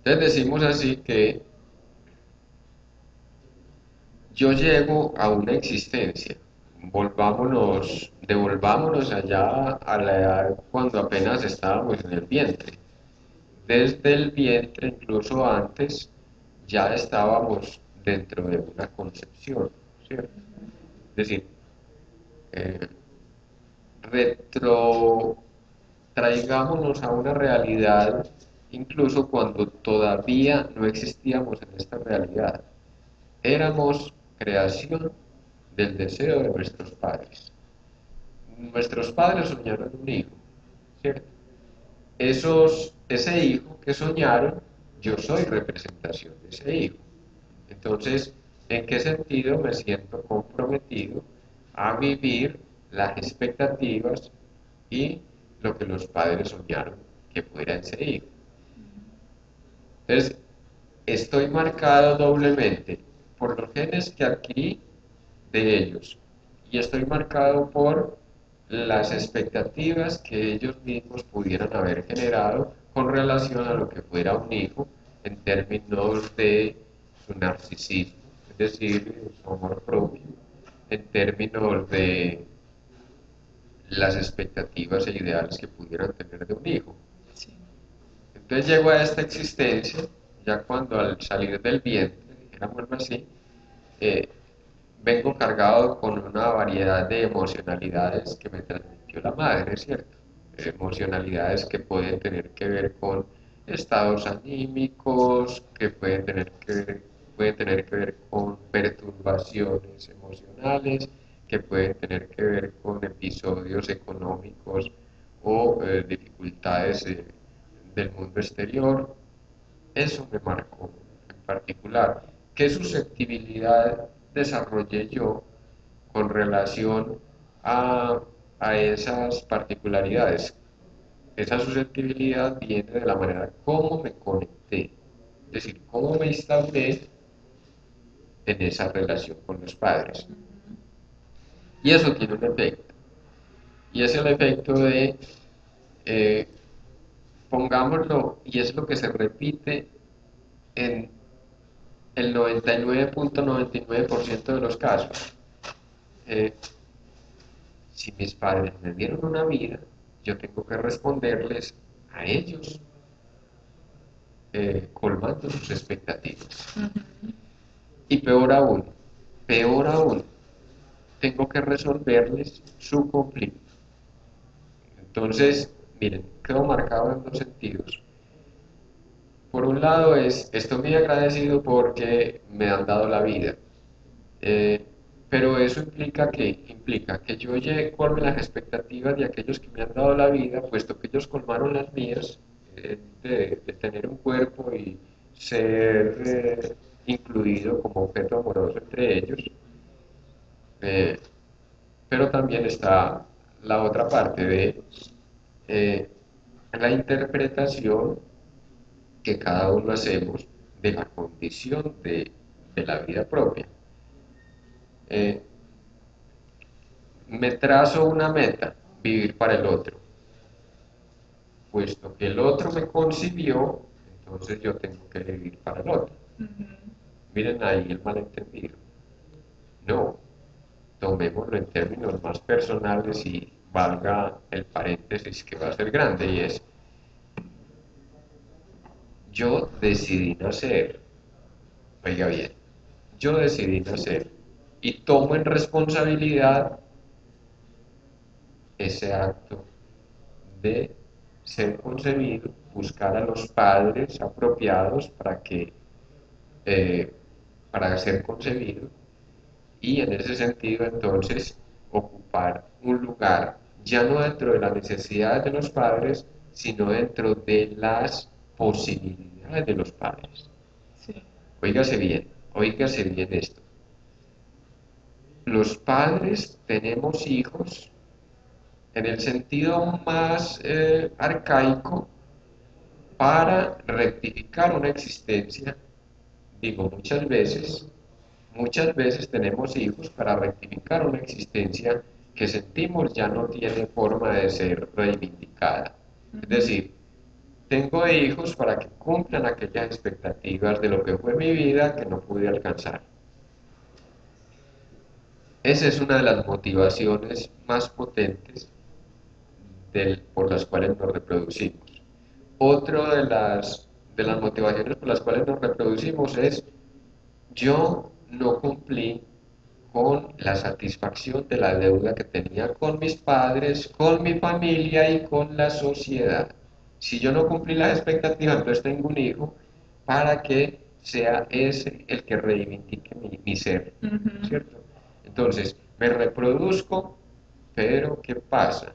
Entonces decimos así que yo llego a una existencia. Devolvámonos allá a la edad cuando apenas estábamos en el vientre. Desde el vientre, incluso antes, ya estábamos dentro de una concepción, ¿cierto? Es decir, eh, retrotraigámonos a una realidad incluso cuando todavía no existíamos en esta realidad. Éramos creación del deseo de nuestros padres. Nuestros padres soñaron un hijo, ¿cierto? Ese hijo que soñaron, yo soy representación de ese hijo. Entonces, ¿en qué sentido me siento comprometido a vivir las expectativas y lo que los padres soñaron que fuera ese hijo? Entonces, estoy marcado doblemente por los genes que adquirí de ellos y estoy marcado por las expectativas que ellos mismos pudieran haber generado con relación a lo que fuera un hijo en términos de su narcisismo, es decir, su amor propio, en términos de las expectativas e ideales que pudieran tener de un hijo. Sí. Entonces llego a esta existencia, ya cuando al salir del vientre, digámoslo así, eh, vengo cargado con una variedad de emocionalidades que me transmitió la madre, ¿cierto? Emocionalidades que pueden tener que ver con estados anímicos, que pueden tener que ver con perturbaciones emocionales, que pueden tener que ver con episodios económicos o dificultades del mundo exterior. Eso me marcó en particular. ¿Qué susceptibilidad desarrollé yo con relación a, a esas particularidades? Esa susceptibilidad viene de la manera como me conecté, es decir, cómo me instauré en esa relación con los padres. Y eso tiene un efecto. Y es el efecto de, eh, pongámoslo, y es lo que se repite en el 99.99% de los casos. Eh, si mis padres me dieron una vida, yo tengo que responderles a ellos, colmando sus expectativas. Y peor aún, tengo que resolverles su conflicto. Entonces, miren, quedo marcado en dos sentidos. Por un lado es, estoy muy agradecido porque me han dado la vida. Eh, pero eso implica que yo colme las expectativas de aquellos que me han dado la vida, puesto que ellos colmaron las mías, de tener un cuerpo y ser incluido como objeto amoroso entre ellos. Eh, pero también está la otra parte de eh, la interpretación que cada uno hacemos de la condición de la vida propia. Eh, Me trazo una meta, vivir para el otro. Puesto que el otro me concibió, entonces yo tengo que vivir para el otro. Miren ahí el malentendido. No, tomémoslo en términos más personales y valga el paréntesis que va a ser grande y es, yo decidí nacer, oiga bien, yo decidí nacer y tomo en responsabilidad ese acto de ser concebido, buscar a los padres apropiados eh, para ser concebido y en ese sentido entonces ocupar un lugar ya no dentro de las necesidades de los padres, sino dentro de las posibilidades de los padres. Sí. Óigase bien esto. Los padres tenemos hijos en el sentido más arcaico para rectificar una existencia. Digo, muchas veces tenemos hijos para rectificar una existencia que sentimos ya no tiene forma de ser reivindicada. Es decir, tengo hijos para que cumplan aquellas expectativas de lo que fue mi vida que no pude alcanzar. Esa es una de las motivaciones más potentes por las cuales nos reproducimos. Otra de las motivaciones por las cuales nos reproducimos es: yo no cumplí con la satisfacción de la deuda que tenía con mis padres, con mi familia y con la sociedad. Si yo no cumplí las expectativas, entonces tengo un hijo para que sea ese el que reivindique mi ser, ¿cierto? Entonces, me reproduzco, pero ¿qué pasa?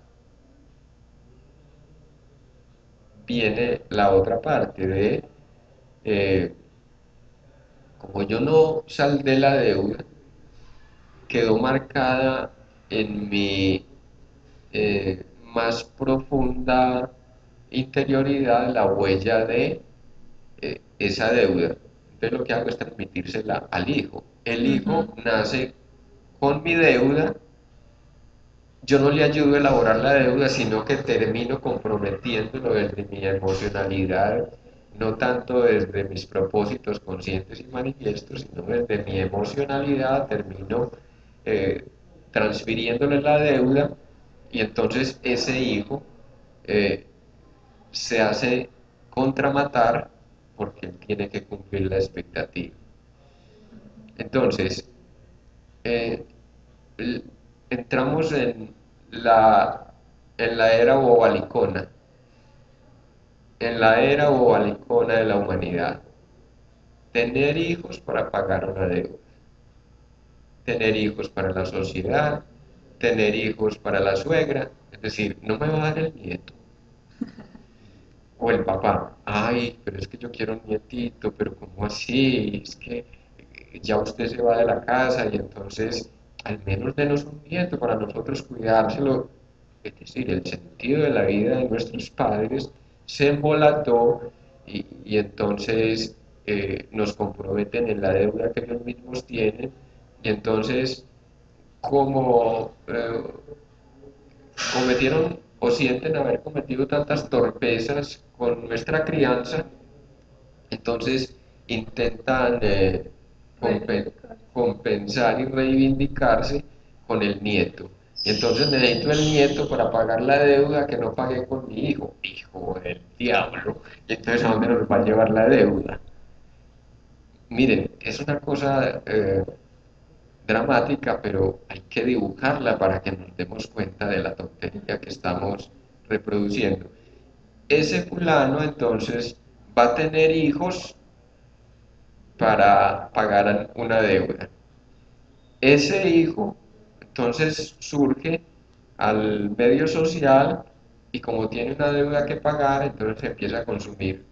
Viene la otra parte de, eh, como yo no saldé la deuda, quedó marcada en mi más profunda interioridad la huella de esa deuda. Entonces lo que hago es transmitírsela al hijo. El hijo nace con mi deuda, yo no le ayudo a elaborar la deuda, sino que termino comprometiéndolo desde mi emocionalidad, no tanto desde mis propósitos conscientes y manifiestos, sino desde mi emocionalidad, termino eh, transfiriéndole la deuda, y entonces ese hijo eh, se hace contramatar porque él tiene que cumplir la expectativa. Entonces, eh, entramos la, en la era bobalicona, en la era bobalicona de la humanidad. Tener hijos para pagar una deuda, tener hijos para la sociedad, tener hijos para la suegra, es decir, no me va a dar el nieto. O el papá, ay, pero es que yo quiero un nietito, pero ¿cómo así? Es que ya usted se va de la casa y entonces al menos denos un nieto para nosotros cuidárselo. Es decir, el sentido de la vida de nuestros padres se embolató, y entonces nos comprometen en la deuda que ellos mismos tienen, y entonces como cometieron o sienten haber cometido tantas torpezas con nuestra crianza, entonces intentan compensar y reivindicarse con el nieto. Y entonces necesito el nieto para pagar la deuda que no pagué con mi hijo. Hijo del diablo. Y entonces ¿a dónde nos va a llevar la deuda? Miren, es una cosa dramática, pero hay que dibujarla para que nos demos cuenta de la tontería que estamos reproduciendo. Ese fulano entonces va a tener hijos para pagar una deuda. Ese hijo entonces surge al medio social, y como tiene una deuda que pagar, entonces empieza a consumir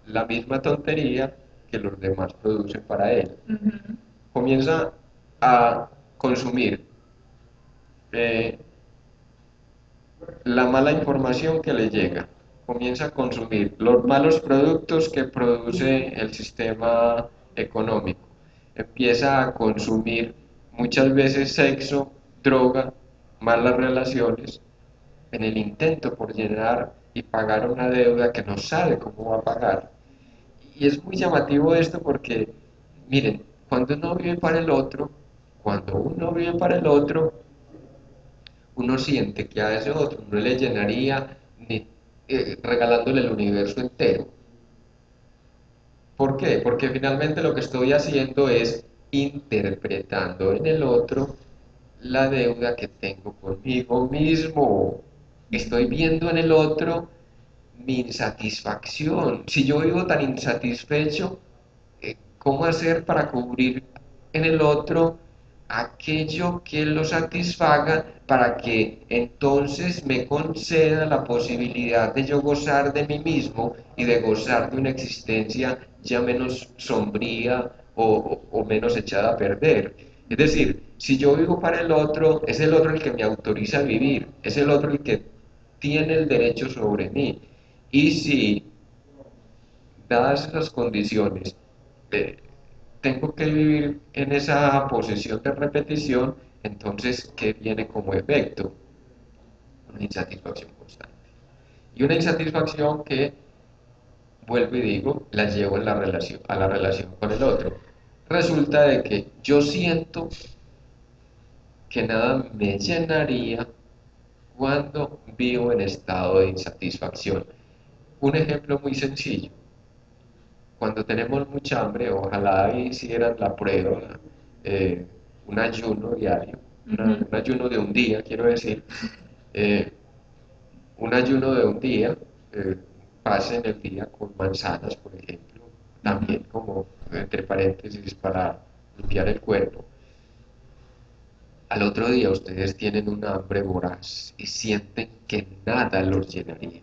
la misma tontería que los demás producen para él. Comienza a consumir eh, la mala información que le llega, comienza a consumir los malos productos que produce el sistema económico, empieza a consumir muchas veces sexo, droga, malas relaciones, en el intento por llenar y pagar una deuda que no sabe cómo va a pagar. Y es muy llamativo esto porque, miren, cuando uno vive para el otro, uno siente que a ese otro no le llenaría regalándole el universo entero. ¿Por qué? Porque finalmente lo que estoy haciendo es interpretando en el otro la deuda que tengo conmigo mismo. Estoy viendo en el otro mi insatisfacción. Si yo vivo tan insatisfecho, ¿cómo hacer para cubrir en el otro aquello que lo satisfaga, para que entonces me conceda la posibilidad de yo gozar de mí mismo y de gozar de una existencia ya menos sombría o menos echada a perder? Es decir, si yo vivo para el otro, es el otro el que me autoriza a vivir, es el otro el que tiene el derecho sobre mí. Y si, dadas esas condiciones, eh, tengo que vivir en esa posición de repetición, entonces, ¿qué viene como efecto? Una insatisfacción constante. Y una insatisfacción que, vuelvo y digo, la llevo en a la relación con el otro. Resulta de que yo siento que nada me llenaría cuando vivo en estado de insatisfacción. Un ejemplo muy sencillo. Cuando tenemos mucha hambre, ojalá hicieran la prueba, eh, un ayuno diario, un ayuno de un día, quiero decir, eh, un ayuno de un día, eh, pasen el día con manzanas, por ejemplo, también como entre paréntesis para limpiar el cuerpo. Al otro día ustedes tienen una hambre voraz y sienten que nada los llenaría.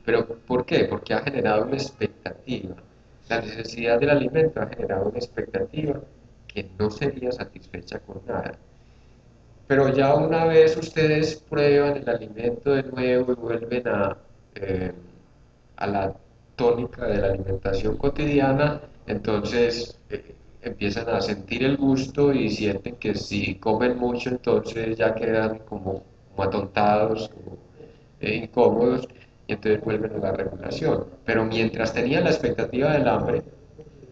¿Pero por qué? Porque ha generado una expectativa. La necesidad del alimento ha generado una expectativa que no sería satisfecha con nada. Pero ya una vez ustedes prueban el alimento de nuevo y vuelven eh, a la tónica de la alimentación cotidiana, entonces empiezan a sentir el gusto y sienten que si comen mucho, entonces ya quedan como atontados, como, incómodos, y entonces vuelven a la regulación. Pero mientras tenían la expectativa del hambre,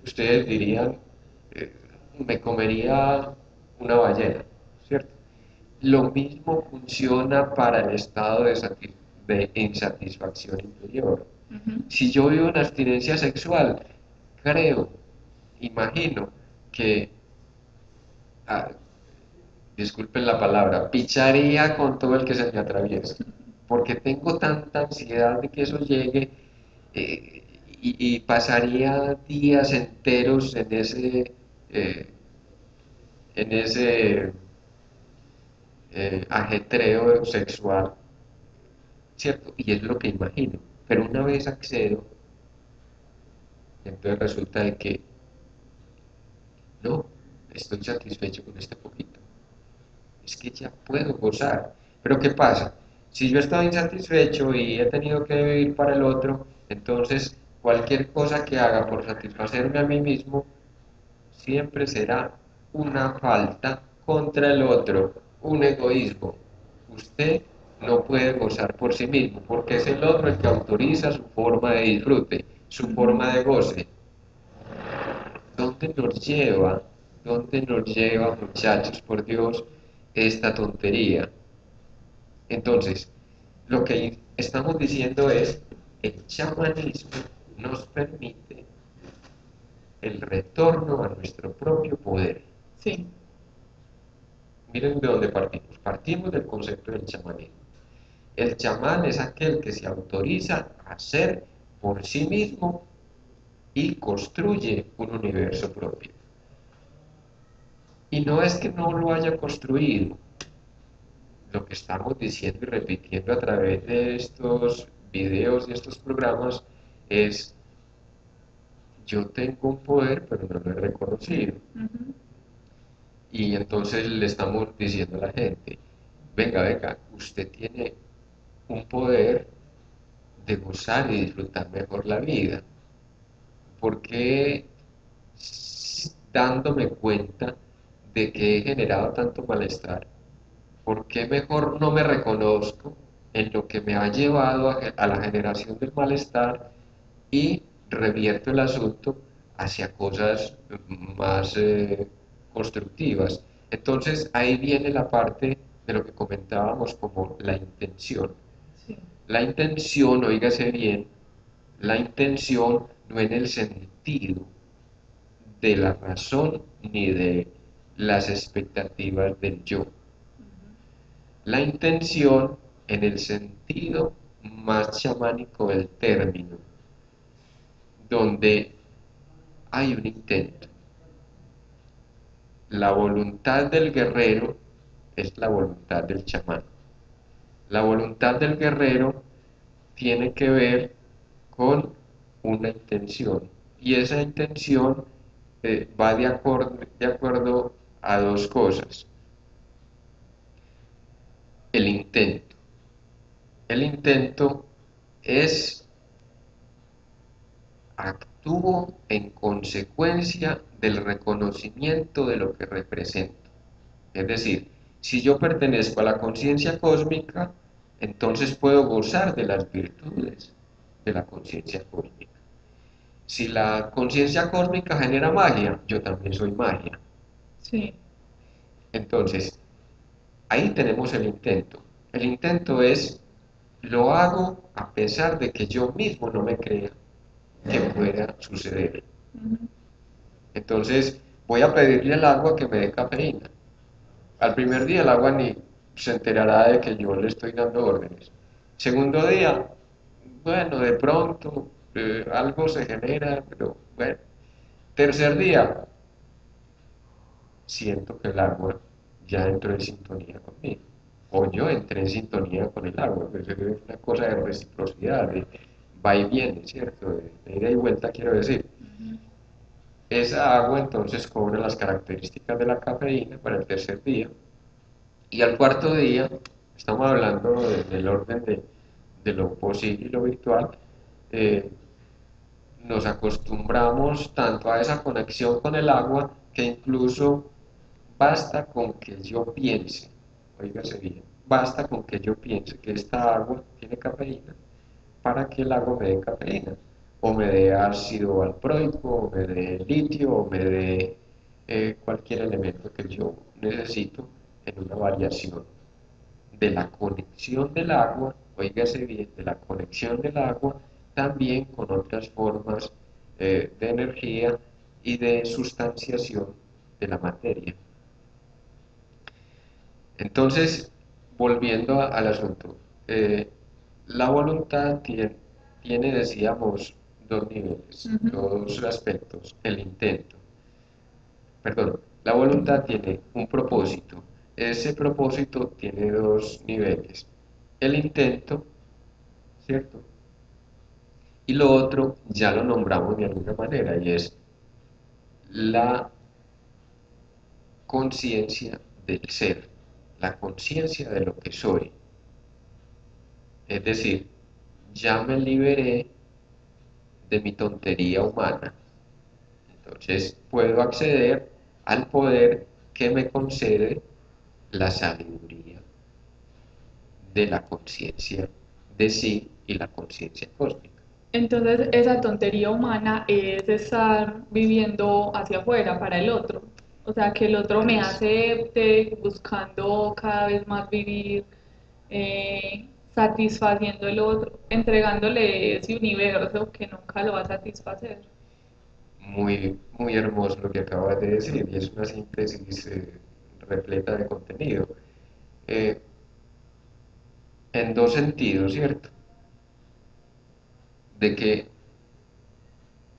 ustedes dirían, eh, me comería una ballena, ¿cierto? Lo mismo funciona para el estado de insatisfacción interior. Si yo vivo en abstinencia sexual, creo, imagino que, ah, disculpen la palabra, picharía con todo el que se me atraviesa, porque tengo tanta ansiedad de que eso llegue, y pasaría días enteros eh, en ese ajetreo sexual, ¿cierto? Y es lo que imagino. Pero una vez accedo, entonces resulta de que no, estoy satisfecho con este poquito. Es que ya puedo gozar. Pero ¿qué pasa? Si yo estoy insatisfecho y he tenido que vivir para el otro, entonces cualquier cosa que haga por satisfacerme a mí mismo siempre será una falta contra el otro, un egoísmo. Usted no puede gozar por sí mismo, porque es el otro el que autoriza su forma de disfrute, su forma de goce. ¿Dónde nos lleva? ¿Dónde nos lleva, muchachos, por Dios, esta tontería? Entonces, lo que estamos diciendo es, el chamanismo nos permite el retorno a nuestro propio poder. Sí. Miren de dónde partimos. Partimos del concepto del chamanismo. El chamán es aquel que se autoriza a ser por sí mismo y construye un universo propio. Y no es que no lo haya construido, lo que estamos diciendo y repitiendo a través de estos videos y estos programas es, yo tengo un poder, pero no lo he reconocido. Y entonces le estamos diciendo a la gente, venga, venga, usted tiene un poder de gozar y disfrutar mejor la vida. Porque dándome cuenta de que he generado tanto malestar, ¿por qué mejor no me reconozco en lo que me ha llevado a la generación del malestar y revierto el asunto hacia cosas más constructivas? Entonces ahí viene la parte de lo que comentábamos como la intención. Sí. La intención, oígase bien, la intención no en el sentido de la razón ni de las expectativas del yo. La intención en el sentido más chamánico del término, donde hay un intento. La voluntad del guerrero es la voluntad del chamán. La voluntad del guerrero tiene que ver con una intención y esa intención va de acuerdo a dos cosas. El intento. El intento es actúo en consecuencia del reconocimiento de lo que represento. Es decir, si yo pertenezco a la conciencia cósmica, entonces puedo gozar de las virtudes de la conciencia cósmica. Si la conciencia cósmica genera magia, yo también soy magia. Sí. Entonces, ahí tenemos el intento. El intento es, lo hago a pesar de que yo mismo no me crea que pueda suceder. Ujú. Entonces, voy a pedirle al agua que me dé cafeína. Al primer día el agua ni se enterará de que yo le estoy dando órdenes. Segundo día, bueno, de pronto algo se genera, pero bueno. Tercer día, siento que el agua ya entró en sintonía conmigo. O yo entré en sintonía con el agua. Pues es una cosa de reciprocidad, de va y viene, ¿cierto? De ida y vuelta, quiero decir. Ujú. Esa agua entonces cobra las características de la cafeína para el tercer día. Y al cuarto día, estamos hablando del orden de lo posible y lo virtual, eh, nos acostumbramos tanto a esa conexión con el agua que incluso basta con que yo piense, oígase bien, basta con que yo piense que esta agua tiene cafeína para que el agua me dé cafeína, o me dé ácido valproico, o me dé litio, o me dé cualquier elemento que yo necesito en una variación de la conexión del agua, oígase bien, de la conexión del agua también con otras formas de energía y de sustanciación de la materia. Entonces, volviendo al asunto, la voluntad tiene, decíamos, dos niveles, Ujú. dos aspectos. El intento, perdón, la voluntad tiene un propósito. Ese propósito tiene dos niveles. El intento, ¿cierto? Y lo otro ya lo nombramos de alguna manera y es la conciencia del ser, la conciencia de lo que soy. Es decir, ya me liberé de mi tontería humana. Entonces puedo acceder al poder que me concede la sabiduría de la conciencia de sí y la conciencia cósmica. Entonces, esa tontería humana es estar viviendo hacia afuera para el otro. O sea, que el otro me Es acepte buscando cada vez más vivir, satisfaciendo el otro, entregándole ese universo que nunca lo va a satisfacer. muy, muy hermoso lo que acabas de decir y es una síntesis repleta de contenido. Eh, en dos sentidos, ¿cierto? De que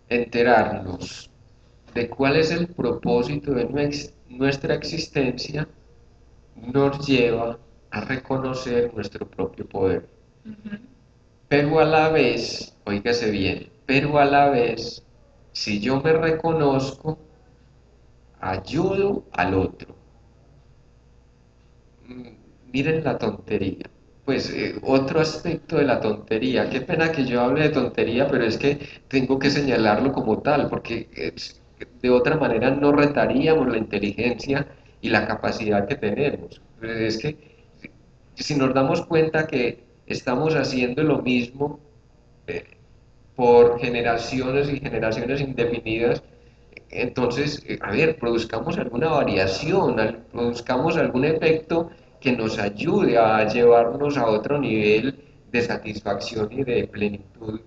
enterarnos de cuál es el propósito de nuestra existencia nos lleva a reconocer nuestro propio poder. Ujú. Pero a la vez, oígase bien, pero a la vez, si yo me reconozco, ayudo al otro. Miren la tontería. Pues otro aspecto de la tontería, qué pena que yo hable de tontería, pero es que tengo que señalarlo como tal, porque de otra manera no retaríamos la inteligencia y la capacidad que tenemos. Es que si nos damos cuenta que estamos haciendo lo mismo eh, por generaciones y generaciones indefinidas, entonces, a ver, produzcamos alguna variación, produzcamos algún efecto que nos ayude a llevarnos a otro nivel de satisfacción y de plenitud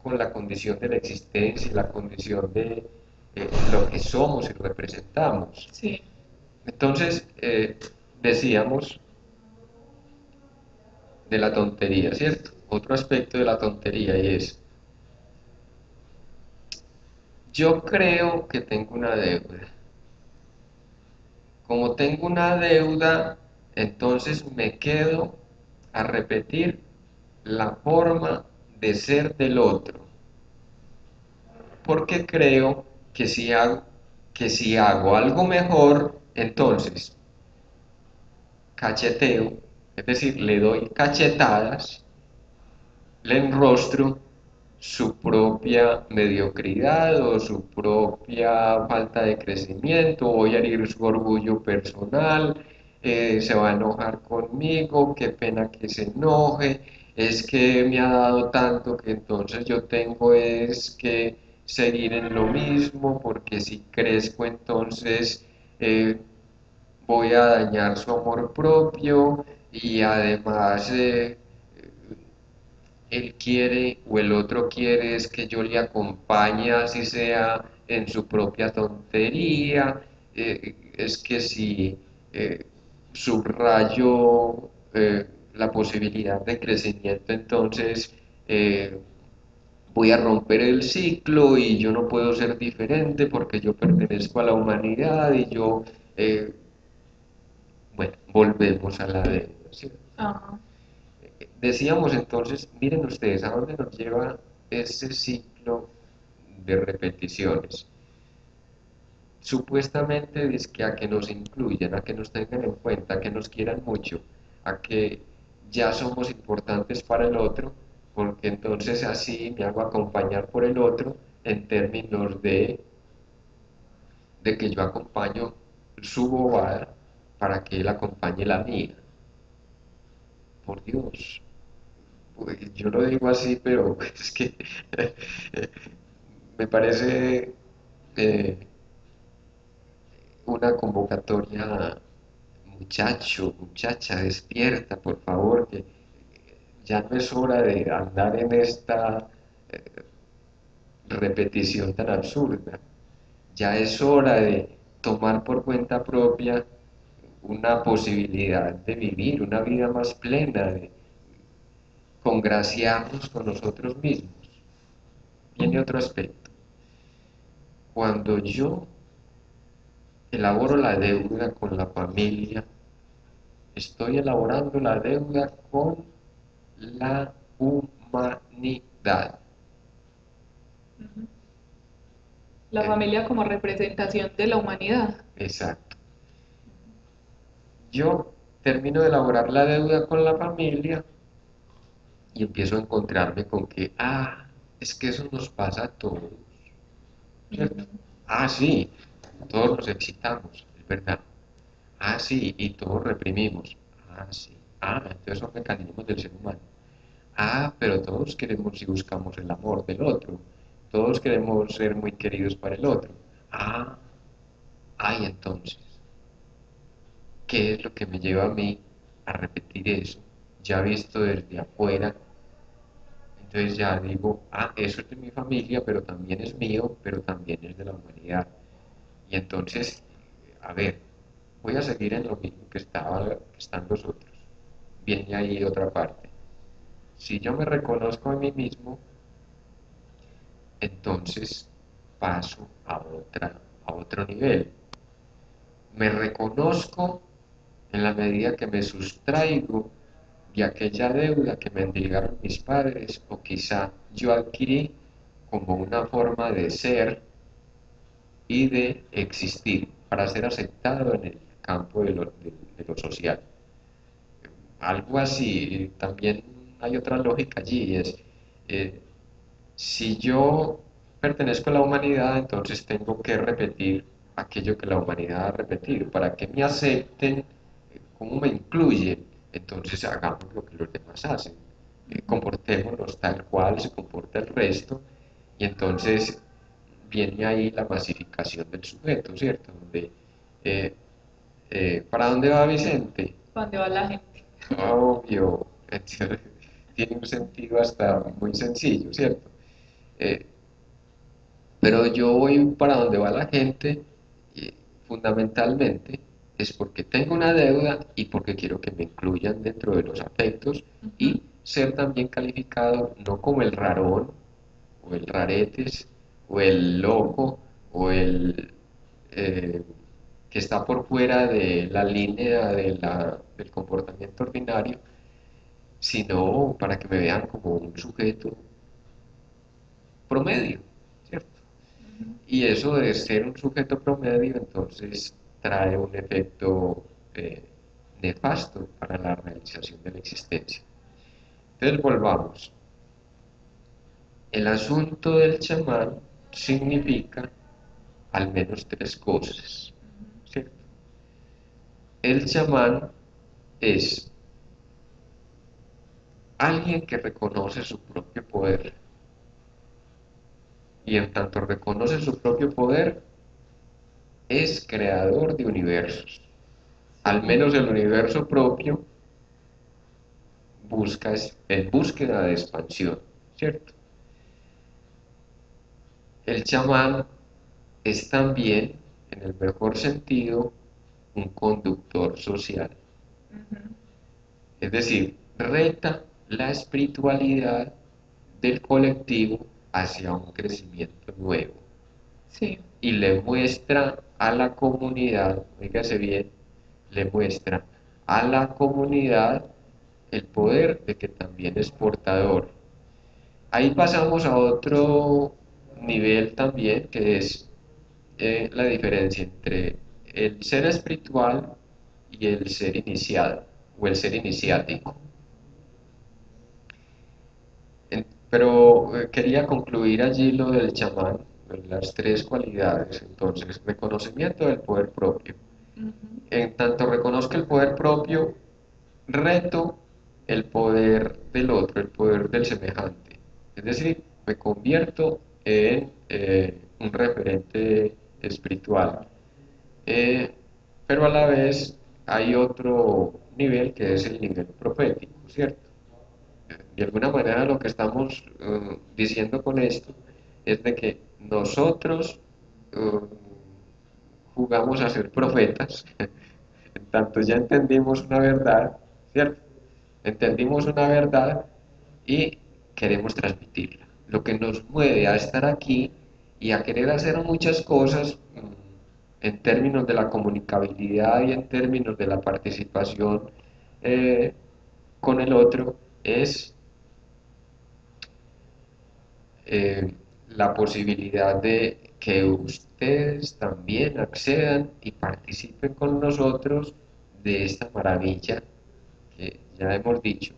con la condición de la existencia y la condición de lo que somos y representamos. Sí. Entonces, decíamos de la tontería, ¿cierto? Otro aspecto de la tontería y es, yo creo que tengo una deuda. Como tengo una deuda, entonces me quedo a repetir la forma de ser del otro, porque creo que si hago algo mejor, entonces cacheteo, es decir, le doy cachetadas, le enrostro su propia mediocridad o su propia falta de crecimiento, voy a herir su orgullo personal, se va a enojar conmigo, qué pena que se enoje, es que me ha dado tanto que entonces yo tengo es que seguir en lo mismo, porque si crezco entonces eh, voy a dañar su amor propio y además él quiere o el otro quiere es que yo le acompañe así sea en su propia tontería, es que si eh, subrayo la posibilidad de crecimiento, entonces voy a romper el ciclo y yo no puedo ser diferente porque yo pertenezco a la humanidad y yo, eh, bueno, volvemos a la deuda, ¿cierto? Ajá. Decíamos entonces, miren ustedes, ¿a dónde nos lleva ese ciclo de repeticiones? Supuestamente es que a que nos incluyan, a que nos tengan en cuenta, a que nos quieran mucho, a que ya somos importantes para el otro, porque entonces así me hago acompañar por el otro en términos de que yo acompaño su bobada para que él acompañe la mía. Por Dios, pues, yo lo digo así, pero es que me parece eh, una convocatoria, muchacho, muchacha, despierta, por favor, que ya no es hora de andar en esta eh, repetición tan absurda. Ya es hora de tomar por cuenta propia una posibilidad de vivir una vida más plena, de congraciarnos con nosotros mismos. Viene otro aspecto. Cuando yo elaboro la deuda con la familia, estoy elaborando la deuda con la humanidad. Ujú. La Eh, familia como representación de la humanidad. exacto. Yo termino de elaborar la deuda con la familia y empiezo a encontrarme con que, es que eso nos pasa a todos, ¿cierto? Ujú. Sí, todos nos excitamos, es verdad. Sí, y todos reprimimos. Sí. Entonces son mecanismos del ser humano. Pero todos queremos y buscamos el amor del otro. Todos queremos ser muy queridos para el otro. Ah, entonces, ¿qué es lo que me lleva a mí a repetir eso? Ya visto desde afuera, entonces ya digo, eso es de mi familia, pero también es mío, pero también es de la humanidad. Y entonces, a ver, voy a seguir en lo mismo que están los otros. Viene ahí otra parte. Si yo me reconozco a mí mismo, entonces paso a otro nivel. Me reconozco en la medida que me sustraigo de aquella deuda que me endilgaron mis padres o quizá yo adquirí como una forma de ser y de existir para ser aceptado en el campo de lo social. Algo así, también hay otra lógica allí, es eh, si yo pertenezco a la humanidad, entonces tengo que repetir aquello que la humanidad ha repetido. Para que me acepten, cómo me incluyen, entonces hagamos lo que los demás hacen. Ujú. Comportémonos tal cual se comporta el resto, y entonces viene ahí la masificación del sujeto, ¿cierto? Donde, eh, ¿para dónde va Vicente? ¿Para dónde va la gente? Obvio, tiene un sentido hasta muy sencillo, ¿cierto? Eh, pero yo voy para donde va la gente, y fundamentalmente es porque tengo una deuda y porque quiero que me incluyan dentro de los afectos Ujú. y ser también calificado no como el rarón o el raretes o el loco o el eh, que está por fuera de la línea del comportamiento ordinario, sino para que me vean como un sujeto promedio, ¿cierto? Ujú. Y eso de ser un sujeto promedio entonces trae un efecto eh, nefasto para la realización de la existencia. Entonces volvamos. El asunto del chamán significa al menos tres cosas, ¿cierto? el chamán es alguien que reconoce su propio poder y en tanto reconoce su propio poder, es creador de universos. Al Sí. menos el universo propio busca en búsqueda de expansión, ¿cierto? El chamán es también, en el mejor sentido, un conductor social. Ujú. Es decir, reta la espiritualidad del colectivo hacia un crecimiento nuevo Sí. y le muestra a la comunidad, fíjese bien, le muestra a la comunidad el poder de que también es portador. Ahí pasamos a otro nivel también, que es la diferencia entre el ser espiritual y el ser iniciado o el ser iniciático. Pero quería concluir allí lo del chamán, las tres cualidades. Entonces, reconocimiento del poder propio. Ujú. En tanto reconozco el poder propio, reto el poder del otro, el poder del semejante. Es decir, me convierto en un referente espiritual. Eh, pero a la vez hay otro nivel que es el nivel profético, ¿cierto? De alguna manera lo que estamos diciendo con esto es de que nosotros jugamos a ser profetas, en tanto ya entendimos una verdad, ¿cierto? Entendimos una verdad y queremos transmitirla. Lo que nos mueve a estar aquí y a querer hacer muchas cosas en términos de la comunicabilidad y en términos de la participación eh, con el otro es eh, la posibilidad de que ustedes también accedan y participen con nosotros de esta maravilla que ya hemos dicho,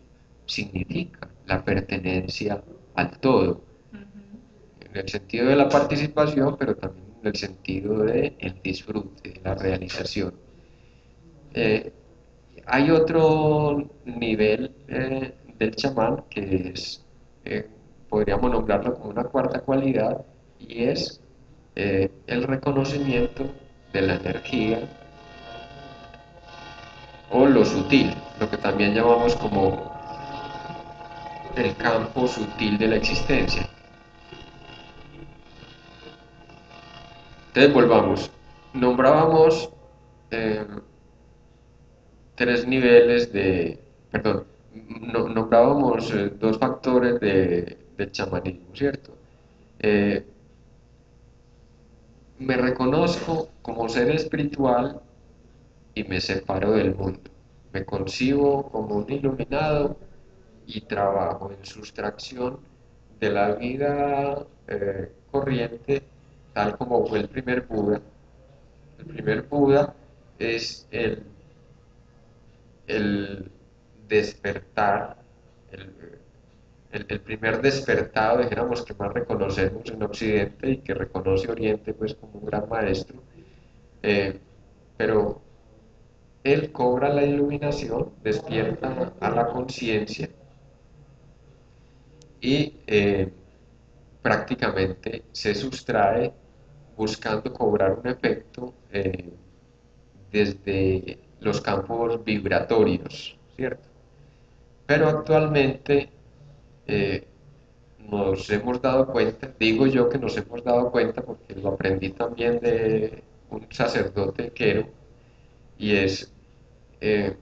significa la pertenencia al todo, Ujú. en el sentido de la participación, pero también en el sentido del disfrute, de la realización. Eh, Hay otro nivel del chamán que es, podríamos nombrarlo como una cuarta cualidad, y es el reconocimiento de la energía o lo sutil, lo que también llamamos como el campo sutil de la existencia. Entonces volvamos. Nombrábamos eh, tres niveles de, perdón, nombrábamos dos factores del chamanismo, ¿cierto? Eh, Me reconozco como ser espiritual y me separo del mundo. Me concibo como un iluminado y trabajo en sustracción de la vida corriente, tal como fue el primer Buda. El primer Buda es el despertar, el, el primer despertado, dijéramos, que más reconocemos en Occidente y que reconoce Oriente pues como un gran maestro, eh, pero él cobra la iluminación, despierta a la conciencia y prácticamente se sustrae buscando cobrar un efecto desde los campos vibratorios, ¿cierto? Pero actualmente eh, nos hemos dado cuenta, digo yo que nos hemos dado cuenta porque lo aprendí también de un sacerdote quero, y es, eh,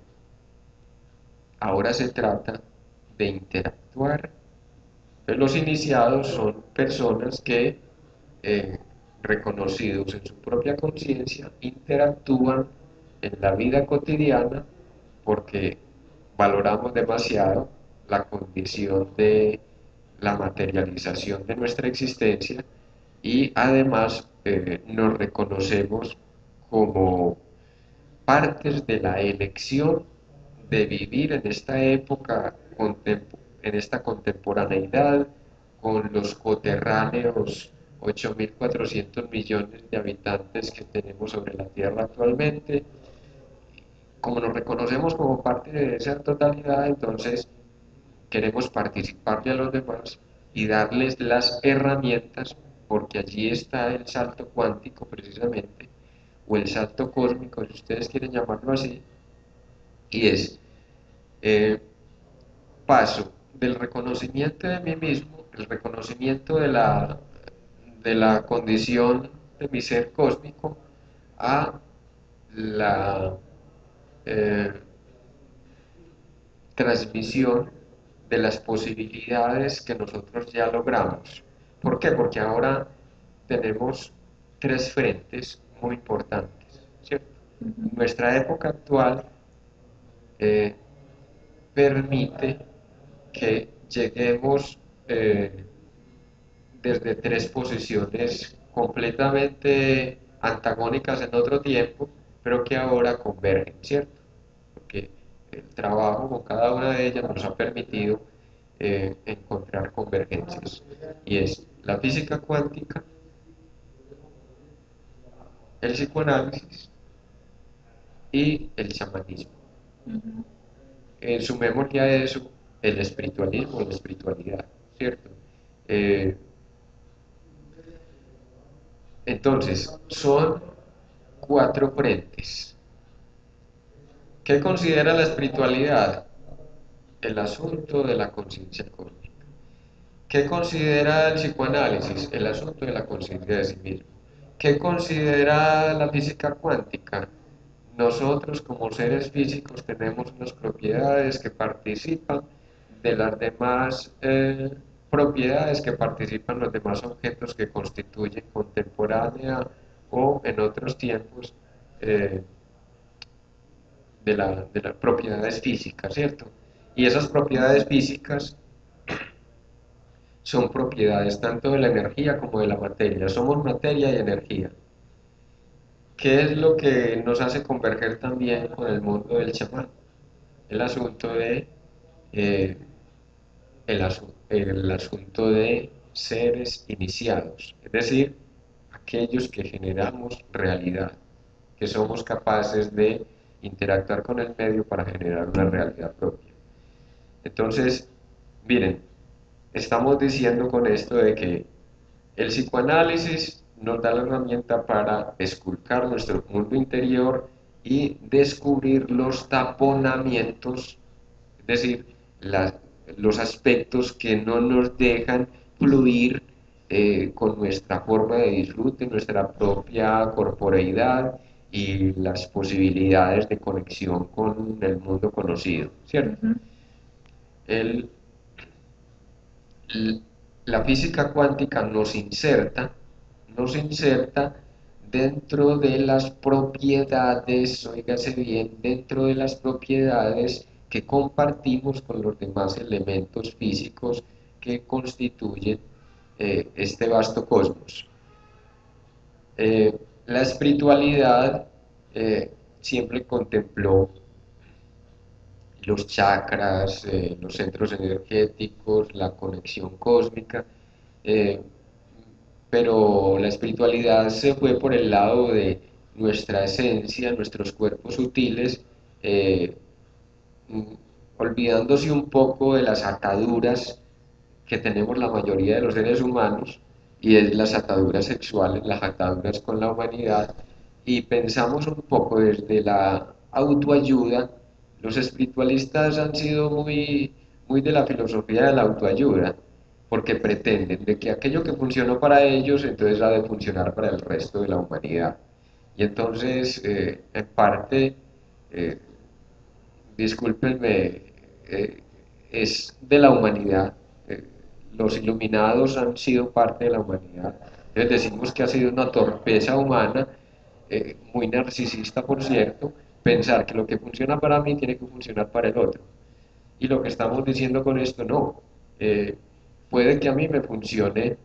ahora se trata de interactuar. Entonces, los iniciados son personas que, eh, reconocidos en su propia conciencia, interactúan en la vida cotidiana porque valoramos demasiado la condición de la materialización de nuestra existencia y además nos reconocemos como partes de la elección de vivir en esta época, en esta contemporaneidad, con los coterráneos 8.400 millones de habitantes que tenemos sobre la Tierra actualmente, como nos reconocemos como parte de esa totalidad, entonces queremos participarle a los demás y darles las herramientas, porque allí está el salto cuántico precisamente, o el salto cósmico, si ustedes quieren llamarlo así, y es eh, paso del reconocimiento de mí mismo, el reconocimiento de la condición de mi ser cósmico, a la eh, transmisión de las posibilidades que nosotros ya logramos. ¿Por qué? Porque ahora tenemos tres frentes muy importantes, ¿cierto? Nuestra época actual eh, permite que lleguemos desde tres posiciones completamente antagónicas en otro tiempo, pero que ahora convergen, ¿cierto? Porque el trabajo con cada una de ellas nos ha permitido encontrar convergencias, y es la física cuántica, el psicoanálisis y el chamanismo. Sumémosle a eso el espiritualismo, la espiritualidad, ¿cierto? Eh, entonces, son cuatro frentes. ¿Qué considera la espiritualidad? El asunto de la conciencia cósmica. ¿Qué considera el psicoanálisis? El asunto de la conciencia de sí mismo. ¿Qué considera la física cuántica? Nosotros como seres físicos tenemos unas propiedades que participan de las demás propiedades que participan los demás objetos que constituyen contemporánea o en otros tiempos eh, de las propiedades físicas, ¿cierto? Y esas propiedades físicas son propiedades tanto de la energía como de la materia. Somos materia y energía. ¿Qué es lo que nos hace converger también con el mundo del chamán? El asunto de eh, el asunto de seres iniciados, es decir, aquellos que generamos realidad, que somos capaces de interactuar con el medio para generar una realidad propia. Entonces, miren, estamos diciendo con esto de que el psicoanálisis nos da la herramienta para esculcar nuestro mundo interior y descubrir los taponamientos, es decir, los aspectos que no nos dejan fluir con nuestra forma de disfrute, nuestra propia corporeidad y las posibilidades de conexión con el mundo conocido, ¿cierto? El, la física cuántica nos inserta dentro de las propiedades, oígase bien, dentro de las propiedades que compartimos con los demás elementos físicos que constituyen este vasto cosmos. La espiritualidad siempre contempló los chakras, los centros energéticos, la conexión cósmica, eh, pero la espiritualidad se fue por el lado de nuestra esencia, nuestros cuerpos sutiles, eh, mm, olvidándose un poco de las ataduras que tenemos la mayoría de los seres humanos, y es las ataduras sexuales, las ataduras con la humanidad, y pensamos un poco desde la autoayuda. Los espiritualistas han sido muy de la filosofía de la autoayuda, porque pretenden de que aquello que funcionó para ellos, entonces ha de funcionar para el resto de la humanidad. Y entonces, en parte, eh, discúlpenme, es de la humanidad. eh, los iluminados han sido parte de la humanidad. Entonces decimos que ha sido una torpeza humana, muy narcisista por cierto, pensar que lo que funciona para mí tiene que funcionar para el otro. Y lo que estamos diciendo con esto, no. Eh, puede que a mí me funcione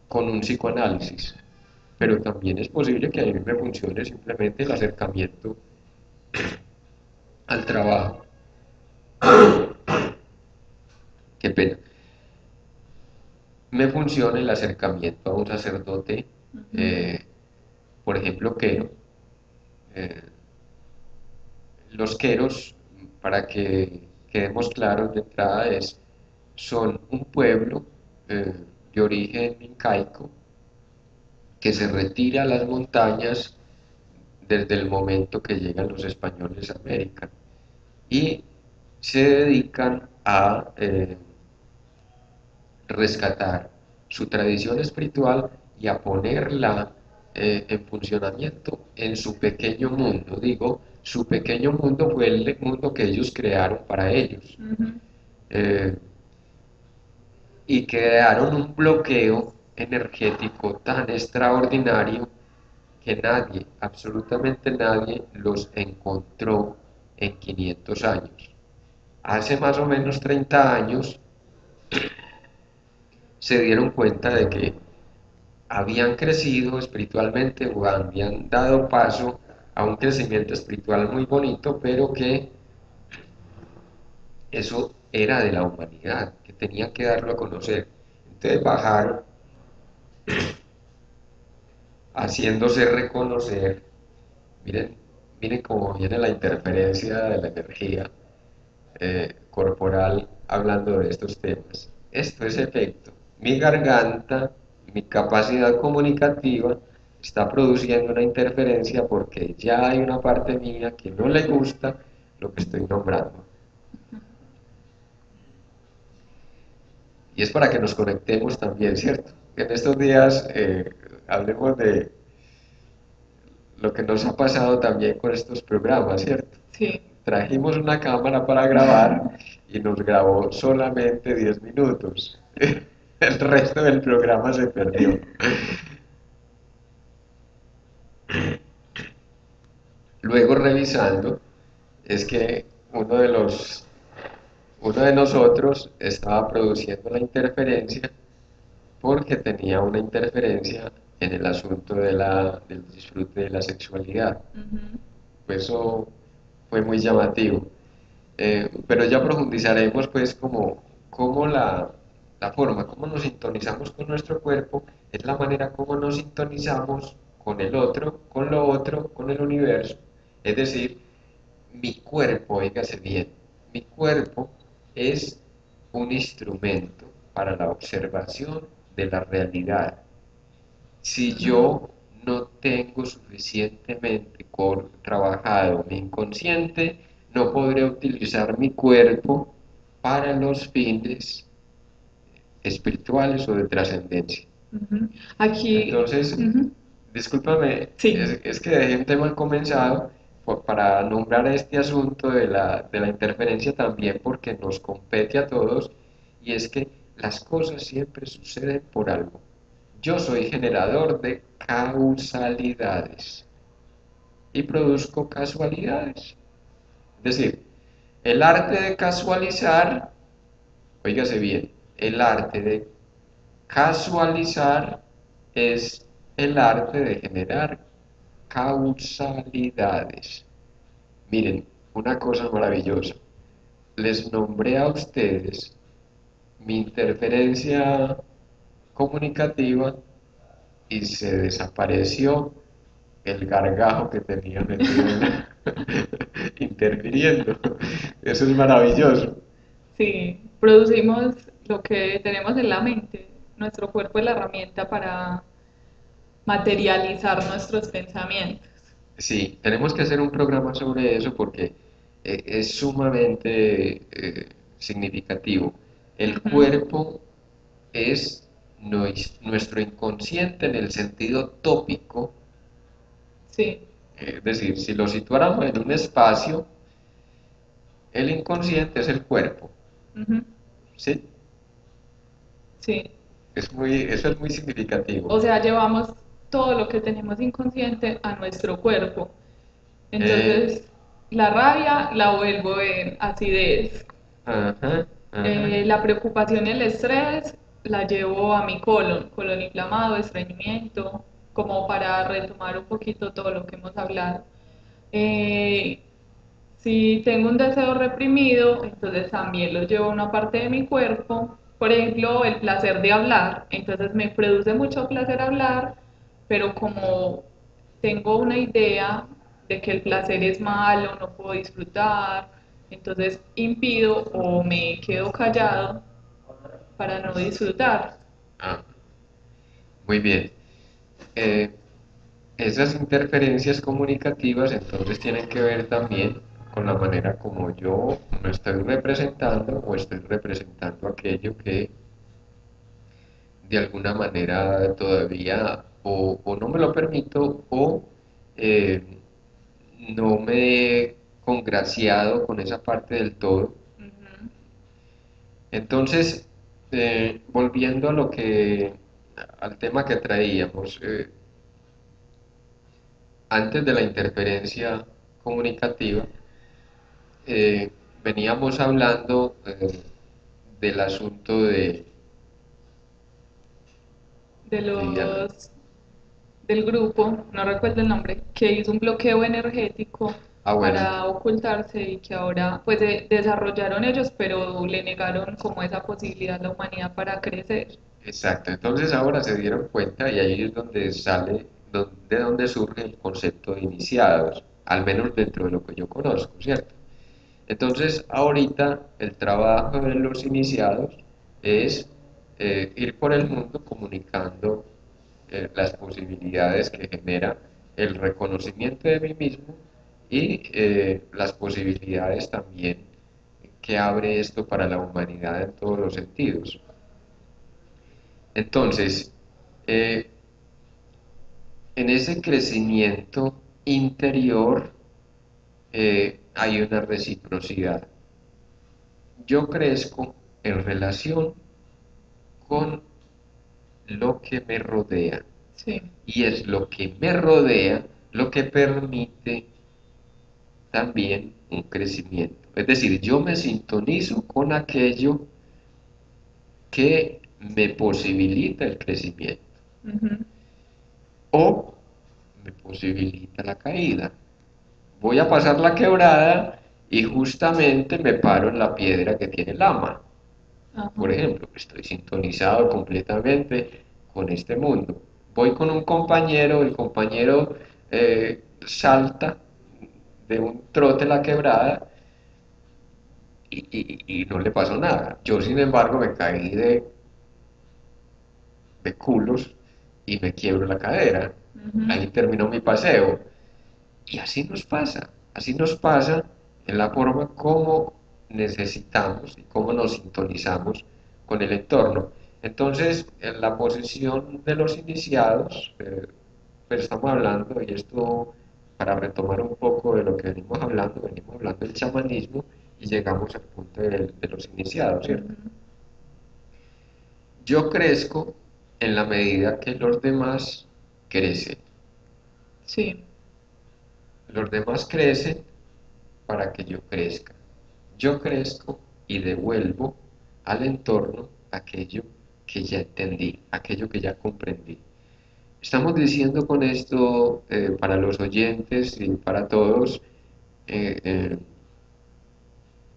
con un psicoanálisis, pero también es posible que a mí me funcione simplemente el acercamiento al trabajo. Qué pena. Me funciona el acercamiento a un sacerdote, eh, por ejemplo, que eh, los queros, para que quedemos claros de entrada, son un pueblo eh, de origen incaico que se retira a las montañas desde el momento que llegan los españoles a América y se dedican a rescatar su tradición espiritual y a ponerla en funcionamiento en su pequeño mundo. Digo, su pequeño mundo fue el mundo que ellos crearon para ellos. Ujú. Eh, y crearon un bloqueo energético tan extraordinario que nadie, absolutamente nadie, los encontró en 500 años. Hace más o menos 30 años se dieron cuenta de que habían crecido espiritualmente o habían dado paso a un crecimiento espiritual muy bonito, pero que eso era de la humanidad, que tenía que darlo a conocer. Entonces bajaron haciéndose reconocer. Miren, miren cómo viene la interferencia de la energía corporal hablando de estos temas. Esto es efecto. Mi garganta, mi capacidad comunicativa está produciendo una interferencia porque ya hay una parte mía que no le gusta lo que estoy nombrando. Y es para que nos conectemos también, ¿cierto? En estos días hablemos de lo que nos ha pasado también con estos programas, ¿cierto? Sí. Trajimos una cámara para grabar y nos grabó solamente 10 minutos. El resto del programa se perdió. Luego revisando, es que uno de nosotros estaba produciendo la interferencia porque tenía una interferencia en el asunto del disfrute de la sexualidad. Ujú. Pues eso fue muy llamativo. Pero ya profundizaremos pues como la forma, cómo nos sintonizamos con nuestro cuerpo, es la manera como nos sintonizamos con el otro, con lo otro, con el universo. Es decir, mi cuerpo, oígase bien, mi cuerpo es un instrumento para la observación de la realidad. Si Ujú. yo no tengo suficientemente trabajado mi inconsciente, no podré utilizar mi cuerpo para los fines espirituales o de trascendencia. Ujú. Aquí, Entonces, ujú. discúlpame, Sí. es que dejé un tema comenzado para nombrar este asunto de la interferencia también porque nos compete a todos y es que las cosas siempre suceden por algo. Yo soy generador de causalidades y produzco casualidades. Es decir, el arte de casualizar, oígase bien, el arte de casualizar es el arte de generar causalidades. Miren, una cosa maravillosa. Les nombré a ustedes mi interferencia comunicativa y se desapareció el gargajo que tenía metido en la... interfiriendo. Eso es maravilloso. Sí, producimos lo que tenemos en la mente. Nuestro cuerpo es la herramienta para materializar nuestros pensamientos. Sí, tenemos que hacer un programa sobre eso porque es sumamente significativo. El Ujú. cuerpo es nuestro inconsciente en el sentido tópico, Sí. es decir, si lo situáramos en un espacio, el inconsciente es el cuerpo, Ujú. ¿sí? Sí. Eso es muy significativo. O sea, llevamos todo lo que tenemos inconsciente a nuestro cuerpo. Eh, Entonces, la rabia la vuelvo en acidez. ajá, ajá. La preocupación y el estrés la llevo a mi colon inflamado, estreñimiento, como para retomar un poquito todo lo que hemos hablado. Eh, si tengo un deseo reprimido, entonces también lo llevo a una parte de mi cuerpo. Por ejemplo, el placer de hablar. Entonces me produce mucho placer hablar, pero como tengo una idea de que el placer es malo, no puedo disfrutar, entonces impido o me quedo callado para no disfrutar. Ah, muy bien. Eh, Esas interferencias comunicativas entonces tienen que ver también con la manera como yo me estoy representando o estoy representando aquello que de alguna manera todavía o no me lo permito o eh, no me he congraciado con esa parte del todo. Ujú. Entonces, volviendo a al tema que traíamos, antes de la interferencia comunicativa, veníamos hablando del asunto De de- los del grupo, no recuerdo el nombre, que hizo un bloqueo energético bueno, para ocultarse y que ahora pues desarrollaron ellos, pero le negaron como esa posibilidad a la humanidad para crecer. exacto. Entonces ahora se dieron cuenta y ahí es donde sale, de donde surge el concepto de iniciados, al menos dentro de lo que yo conozco, ¿cierto? Entonces ahorita el trabajo de los iniciados es ir por el mundo comunicando las posibilidades que genera el reconocimiento de mí mismo y las posibilidades también que abre esto para la humanidad en todos los sentidos. Entonces, eh, en ese crecimiento interior hay una reciprocidad. Yo crezco en relación con lo que me rodea Sí. y es lo que me rodea lo que permite también un crecimiento. Es decir, yo me sintonizo con aquello que me posibilita el crecimiento Ujú. o me posibilita la caída. Voy a pasar la quebrada y justamente me paro en la piedra que tiene lama. Ajá. Por ejemplo, estoy sintonizado completamente con este mundo. Voy con un compañero, el compañero salta de un trote la quebrada y no le pasó nada. Yo, sin embargo, me caí de culos y me quiebro la cadera. Ujú. Ahí terminó mi paseo. Y así nos pasa en la forma como necesitamos y cómo nos sintonizamos con el entorno. Entonces, en la posición de los iniciados, pues estamos hablando, y esto para retomar un poco de lo que venimos hablando del chamanismo y llegamos al punto de los iniciados, ¿cierto? Ujú. Yo crezco en la medida que los demás crecen. Sí. Los demás crecen para que yo crezca. Yo crezco y devuelvo al entorno aquello que ya entendí, aquello que ya comprendí. Estamos diciendo con esto para los oyentes y para todos, eh, eh,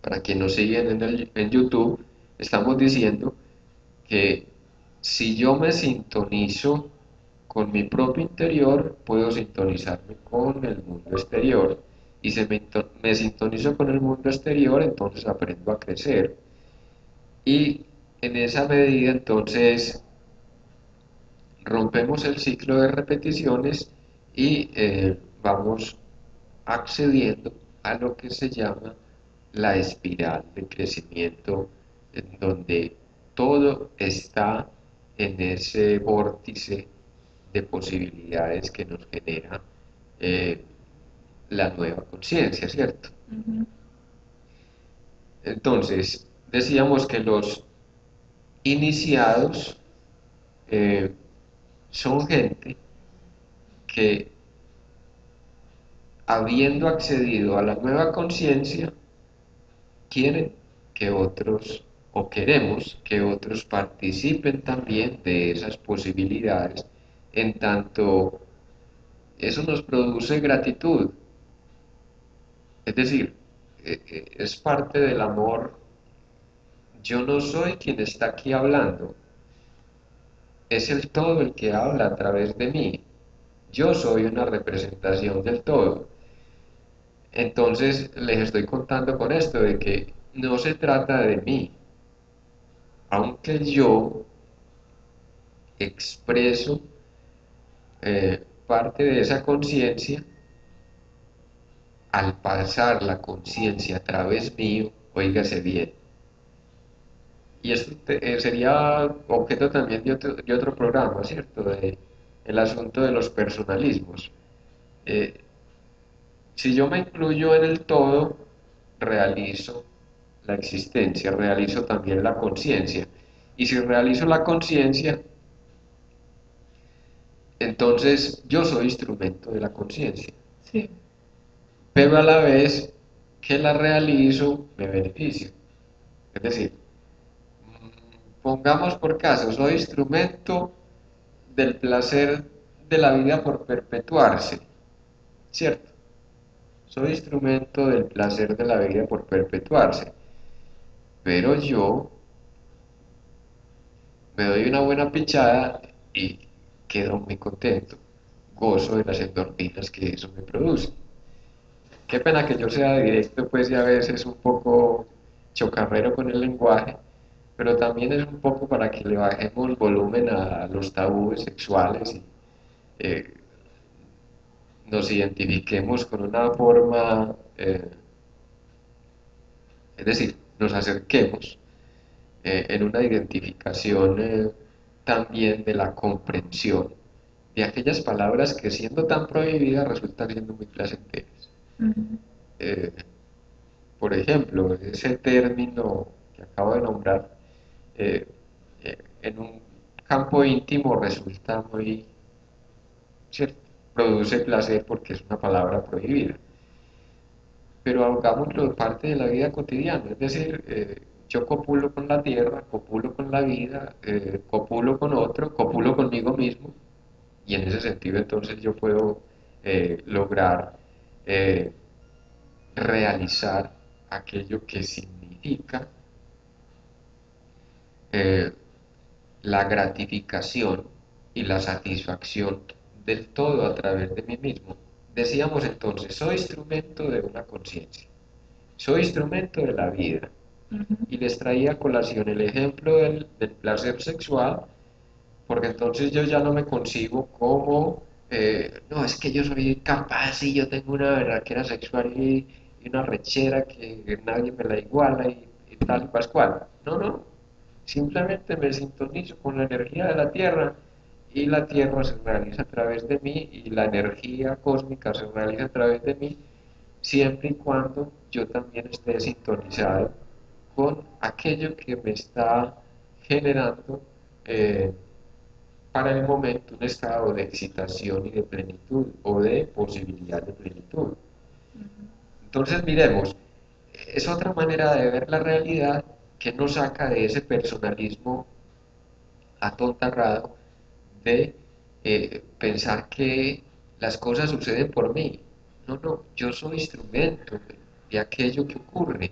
para quienes nos siguen en YouTube, estamos diciendo que si yo me sintonizo con mi propio interior, puedo sintonizarme con el mundo exterior. Y si me sintonizo con el mundo exterior, entonces aprendo a crecer. Y en esa medida, entonces, rompemos el ciclo de repeticiones y vamos accediendo a lo que se llama la espiral de crecimiento, en donde todo está en ese vórtice de posibilidades que nos genera eh, la nueva conciencia, ¿cierto? Ujú. Entonces, decíamos que los iniciados eh, son gente que, habiendo accedido a la nueva conciencia, quieren que otros o queremos que otros participen también de esas posibilidades, en tanto eso nos produce gratitud, es decir, es parte del amor. Yo no soy quien está aquí hablando, es el todo el que habla a través de mí. Yo soy una representación del todo. Entonces les estoy contando con esto de que no se trata de mí, aunque yo expreso parte de esa conciencia, al pasar la conciencia a través mío, óigase bien. Y esto sería objeto también de otro programa, ¿cierto? De el asunto de los personalismos. Eh, si yo me incluyo en el todo, realizo la existencia, realizo también la conciencia. Y si realizo la conciencia, entonces yo soy instrumento de la conciencia. Sí. Pero a la vez que la realizo, me beneficio. Es decir, pongamos por caso, soy instrumento del placer de la vida por perpetuarse, ¿cierto? Soy instrumento del placer de la vida por perpetuarse, pero yo me doy una buena pinchada y quedo muy contento, gozo de las endorfinas que eso me produce. Qué pena que yo sea directo, pues, y a veces un poco chocarrero con el lenguaje, pero también es un poco para que le bajemos volumen a los tabúes sexuales y eh, nos identifiquemos con una forma, es decir, nos acerquemos en una identificación también de la comprensión de aquellas palabras que siendo tan prohibidas resultan siendo muy placenteras. Ujú. Eh, por ejemplo, ese término que acabo de nombrar, eh, en un campo íntimo resulta muy, ¿cierto? Produce placer porque es una palabra prohibida. Pero hagámoslo parte de la vida cotidiana, es decir, yo copulo con la tierra, copulo con la vida, copulo con otro, copulo conmigo mismo, y en ese sentido entonces yo puedo lograr eh, realizar aquello que significa eh, la gratificación y la satisfacción del todo a través de mí mismo. Decíamos entonces, soy instrumento de una conciencia, soy instrumento de la vida. Ujú. Y les traía a colación el ejemplo del placer sexual, porque entonces yo ya no me concibo como, no, es que yo soy capaz y yo tengo una berraquera sexual y una rechera que nadie me la iguala y tal y pascual. No, no, simplemente me sintonizo con la energía de la Tierra y la Tierra se realiza a través de mí y la energía cósmica se realiza a través de mí, siempre y cuando yo también esté sintonizado con aquello que me está generando eh, para el momento un estado de excitación y de plenitud o de posibilidad de plenitud. Entonces miremos, es otra manera de ver la realidad que nos saca de ese personalismo atontarrado de pensar que las cosas suceden por mí. No, no, yo soy instrumento de aquello que ocurre.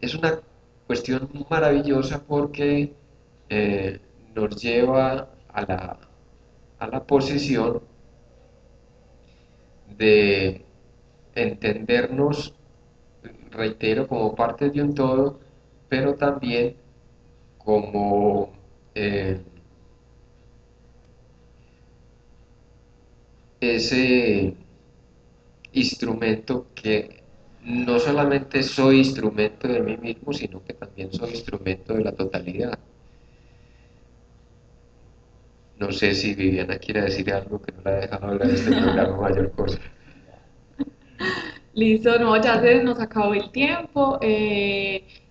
Es una cuestión maravillosa porque eh, nos lleva a la posición de entendernos, reitero, como parte de un todo, pero también como ese instrumento que no solamente soy instrumento de mí mismo, sino que también soy instrumento de la totalidad. No sé si Viviana quiere decir algo que no la he dejado hablar en este programa mayor cosa. Listo, no, ya se nos acabó el tiempo.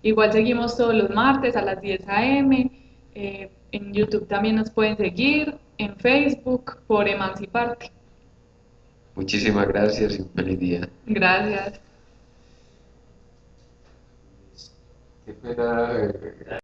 Igual seguimos todos los martes a las 10 a.m. En YouTube también nos pueden seguir, en Facebook por Emanciparte. Muchísimas gracias y un feliz día. Gracias. Qué pena